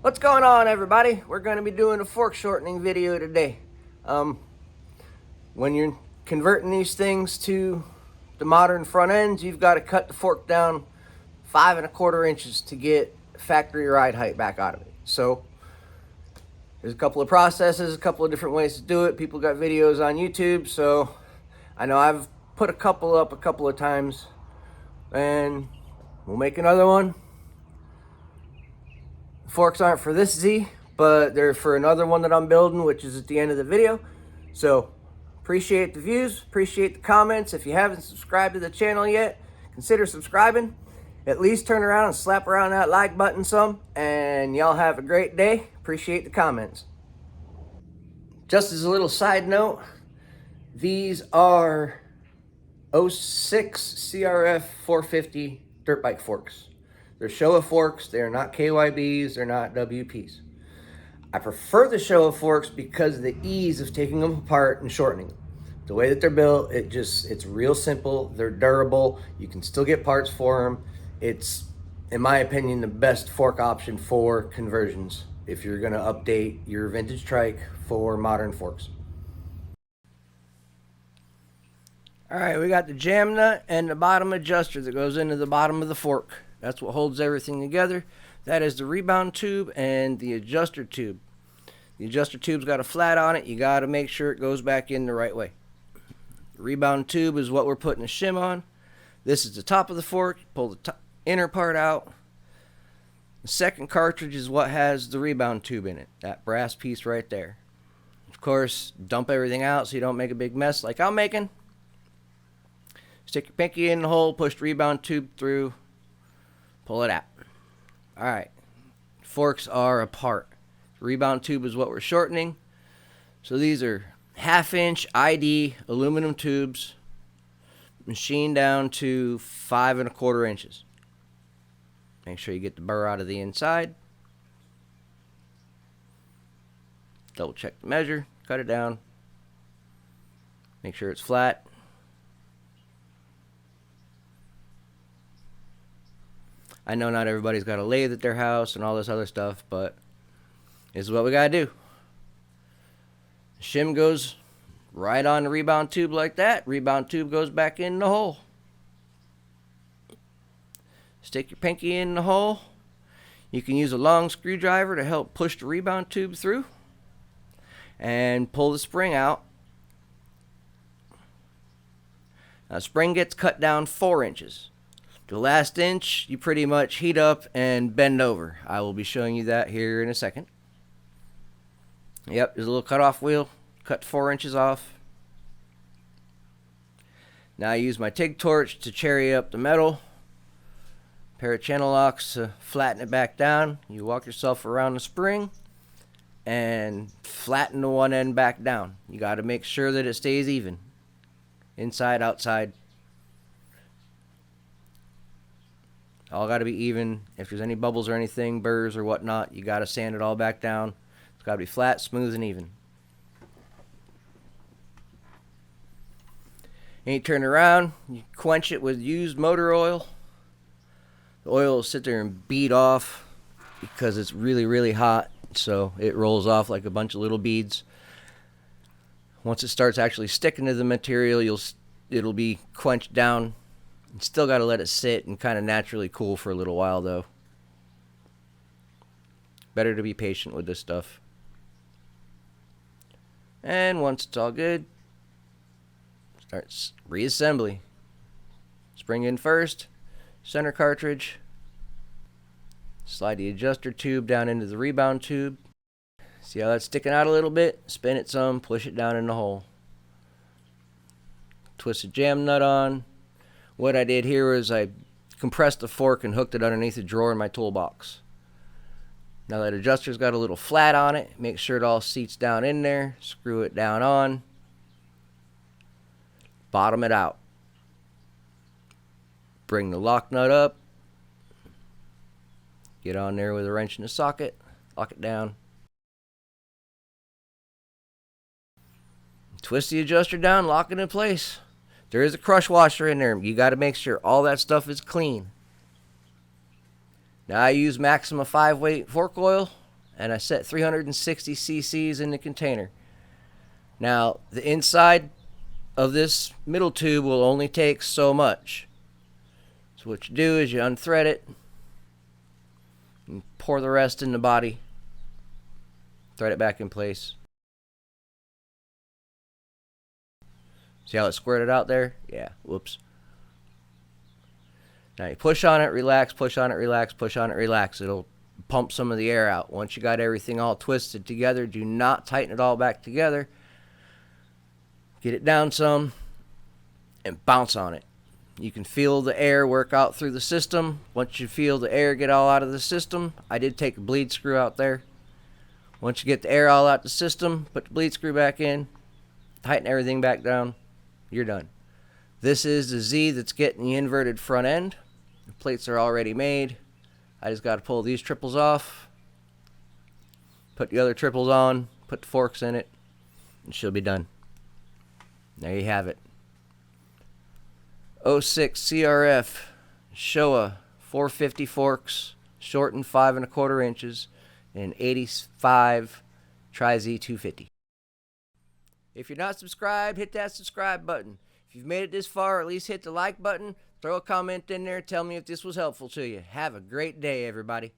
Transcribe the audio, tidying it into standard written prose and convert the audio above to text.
What's going on, everybody? We're going to be doing a fork shortening video today. When you're converting these things to the modern front ends, you've got to cut the fork down 5¼ inches to get factory ride height back out of it. So there's a couple of processes, a couple of different ways to do it. People got videos on YouTube, so I know I've put a couple up a couple of times, and we'll make another one. Forks aren't for this Z, but they're for another one that I'm building, which is at the end of the video. So appreciate the views, appreciate the comments. If you haven't subscribed to the channel yet, consider subscribing. At least turn around and slap around that like button some, and y'all have a great day. Appreciate the comments. Just as a little side note, these are 06 CRF450 dirt bike forks. They're Showa forks. They're not KYBs. They're not WPs. I prefer the Showa forks because of the ease of taking them apart and shortening them. The way that they're built, it's real simple. They're durable. You can still get parts for them. It's, in my opinion, the best fork option for conversions if you're going to update your vintage trike for modern forks. All right, we got the jam nut and the bottom adjuster that goes into the bottom of the fork. That's what holds everything together. That is the rebound tube and the adjuster tube. The adjuster tube's got a flat on it. You got to make sure it goes back in the right way. The rebound tube is what we're putting the shim on. This is the top of the fork. Pull the inner part out. The second cartridge is what has the rebound tube in it. That brass piece right there. Of course, dump everything out so you don't make a big mess like I'm making. Stick your pinky in the hole, push the rebound tube through. Pull it out. Alright. Forks are apart. The rebound tube is what we're shortening. So these are 1/2 inch ID aluminum tubes machined down to 5¼ inches. Make sure you get the burr out of the inside. Double check the measure. Cut it down. Make sure it's flat. I know not everybody's got a lathe at their house and all this other stuff, but this is what we gotta do. The shim goes right on the rebound tube like that. Rebound tube goes back in the hole. Stick your pinky in the hole. You can use a long screwdriver to help push the rebound tube through and pull the spring out. Now, the spring gets cut down 4 inches. The last inch, you pretty much heat up and bend over. I will be showing you that here in a second. Yep, there's a little cutoff wheel. Cut 4 inches off. Now I use my TIG torch to cherry up the metal. Pair of channel locks to flatten it back down. You walk yourself around the spring and flatten the one end back down. You got to make sure that it stays even. Inside, outside. All got to be even. If there's any bubbles or anything, burrs or whatnot, you got to sand it all back down. It's got to be flat, smooth, and even. And you turn around, you quench it with used motor oil. The oil will sit there and bead off because it's really, really hot, so it rolls off like a bunch of little beads. Once it starts actually sticking to the material, it'll be quenched down. You still got to let it sit and kind of naturally cool for a little while, though. Better to be patient with this stuff. And once it's all good, start reassembly. Spring in first, center cartridge. Slide the adjuster tube down into the rebound tube. See how that's sticking out a little bit? Spin it some, push it down in the hole. Twist the jam nut on. What I did here was I compressed the fork and hooked it underneath a drawer in my toolbox. Now that adjuster's got a little flat on it, make sure it all seats down in there. Screw it down on. Bottom it out. Bring the lock nut up. Get on there with a wrench in the socket. Lock it down. Twist the adjuster down, lock it in place. There is a crush washer in there. You got to make sure all that stuff is clean. Now I use Maxima 5-weight fork oil. and I set 360 cc's in the container. Now, the inside of this middle tube will only take so much. So what you do is you unthread it and pour the rest in the body. Thread it back in place. See how it squirted out there? Yeah, whoops. Now you push on it, relax, push on it, relax, push on it, relax. It'll pump some of the air out. Once you got everything all twisted together, do not tighten it all back together. Get it down some and bounce on it. You can feel the air work out through the system. Once you feel the air get all out of the system, I did take a bleed screw out there. Once you get the air all out the system, put the bleed screw back in, tighten everything back down, you're done. This is the Z that's getting the inverted front end. The plates are already made. I just got to pull these triples off, put the other triples on, put the forks in it, and she'll be done. There you have it. 06 CRF Showa 450 forks, shortened 5 1/4 inches, and 85 Trikes 250. If you're not subscribed, hit that subscribe button. If you've made it this far, at least hit the like button. Throw a comment in there. Tell me if this was helpful to you. Have a great day, everybody.